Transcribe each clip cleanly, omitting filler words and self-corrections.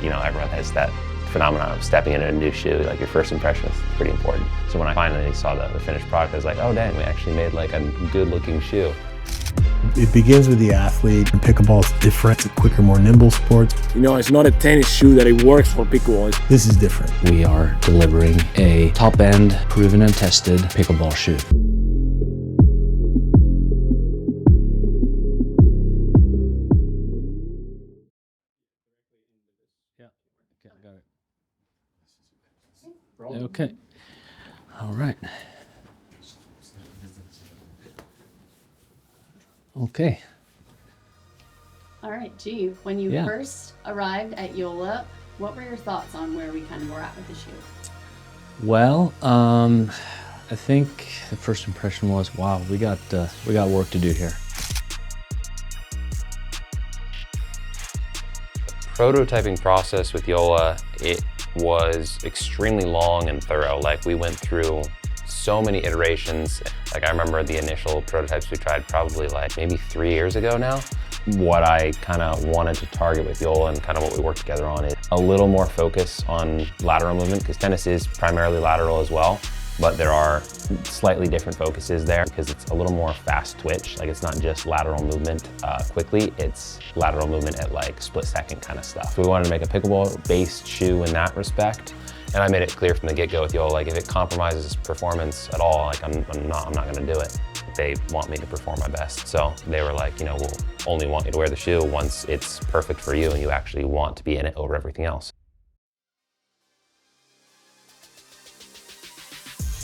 You know, everyone has that phenomenon of stepping into a new shoe, like your first impression is pretty important. So when I finally saw the finished product, I was like, oh dang, we actually made like a good looking shoe. It begins with the athlete, and pickleball is different. It's a quicker, more nimble sport. You know, it's not a tennis shoe that it works for pickleball. This is different. We are delivering a top-end, proven and tested pickleball shoe. Okay. All right. Okay. All right, G, when you first arrived at JOOLA, what were your thoughts on where we kind of were at with the shoe? Well, I think the first impression was, wow, we got work to do here. Prototyping process with JOOLA, it was extremely long and thorough. Like, we went through so many iterations. Like, I remember the initial prototypes we tried probably like maybe 3 years ago now. What I kind of wanted to target with JOOLA and kind of what we worked together on is a little more focus on lateral movement, because tennis is primarily lateral as well, but there are slightly different focuses there because it's a little more fast twitch. Like, it's not just lateral movement quickly, it's lateral movement at like split second kind of stuff. So we wanted to make a pickleball based shoe in that respect. And I made it clear from the get-go with JOOLA, like, if it compromises performance at all, like, I'm not gonna do it. They want me to perform my best. So they were like, you know, we'll only want you to wear the shoe once it's perfect for you and you actually want to be in it over everything else.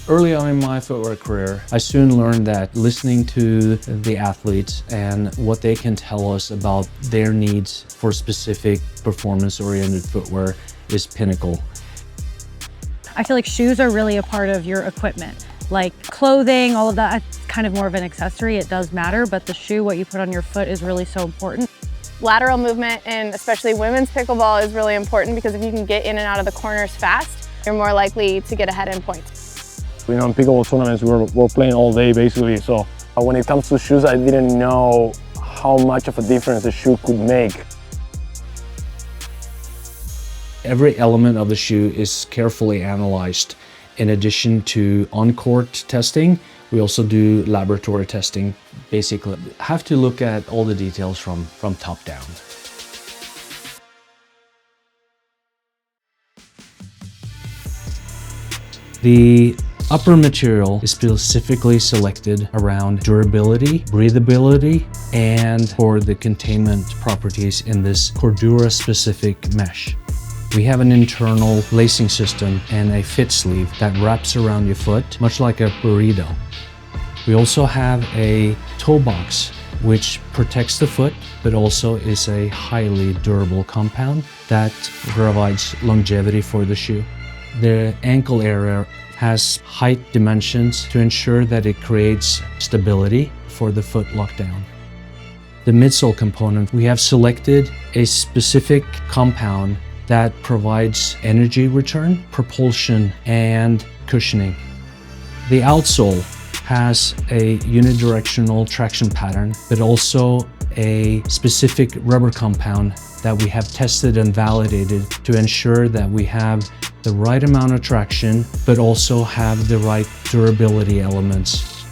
Early on in my footwear career, I soon learned that listening to the athletes and what they can tell us about their needs for specific performance-oriented footwear is pinnacle. I feel like shoes are really a part of your equipment. Like clothing, all of that, it's kind of more of an accessory. It does matter, but the shoe, what you put on your foot, is really so important. Lateral movement, and especially women's pickleball, is really important because if you can get in and out of the corners fast, you're more likely to get ahead in points. You know, in pickleball tournaments, we're playing all day basically, so when it comes to shoes, I didn't know how much of a difference the shoe could make. Every element of the shoe is carefully analyzed. In addition to on-court testing, we also do laboratory testing. Basically, have to look at all the details from top down. The upper material is specifically selected around durability, breathability, and for the containment properties in this Cordura specific mesh. We have an internal lacing system and a fit sleeve that wraps around your foot, much like a burrito. We also have a toe box, which protects the foot, but also is a highly durable compound that provides longevity for the shoe. The ankle area has height dimensions to ensure that it creates stability for the foot lockdown. The midsole component, we have selected a specific compound that provides energy return, propulsion, and cushioning. The outsole has a unidirectional traction pattern, but also a specific rubber compound that we have tested and validated to ensure that we have the right amount of traction, but also have the right durability elements.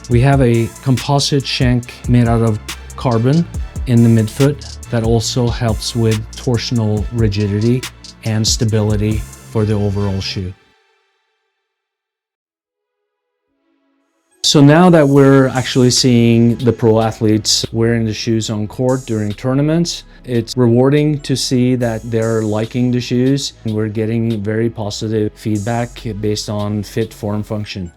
We have a composite shank made out of carbon in the midfoot that also helps with torsional rigidity and stability for the overall shoe. So now that we're actually seeing the pro athletes wearing the shoes on court during tournaments, it's rewarding to see that they're liking the shoes, and we're getting very positive feedback based on fit, form, function.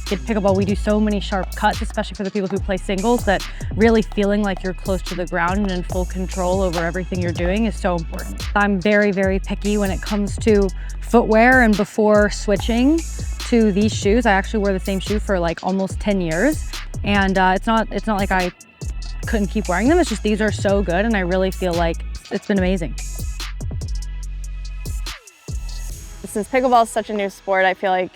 In pickleball, we do so many sharp cuts, especially for the people who play singles, that really feeling like you're close to the ground and in full control over everything you're doing is so important. I'm very, very picky when it comes to footwear, and before switching to these shoes, I actually wore the same shoe for like almost 10 years. And it's not like I couldn't keep wearing them, it's just these are so good and I really feel like it's been amazing. Since pickleball is such a new sport, I feel like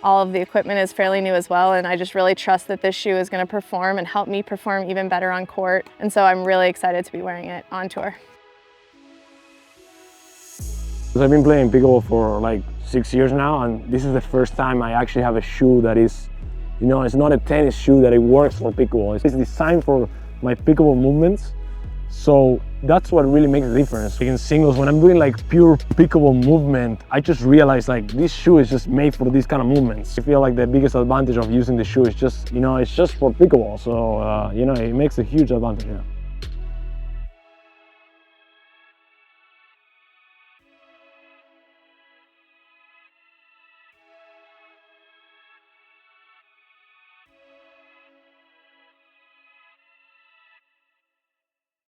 all of the equipment is fairly new as well, and I just really trust that this shoe is going to perform and help me perform even better on court. And so I'm really excited to be wearing it on tour. I've been playing pickleball for like 6 years now, and this is the first time I actually have a shoe that is, you know, it's not a tennis shoe that it works for pickleball. It's designed for my pickleball movements. So that's what really makes the difference. In singles, when I'm doing like pure pickleball movement, I just realized like this shoe is just made for these kind of movements. I feel like the biggest advantage of using the shoe is just, you know, it's just for pickleball. So, you know, it makes a huge advantage. Yeah.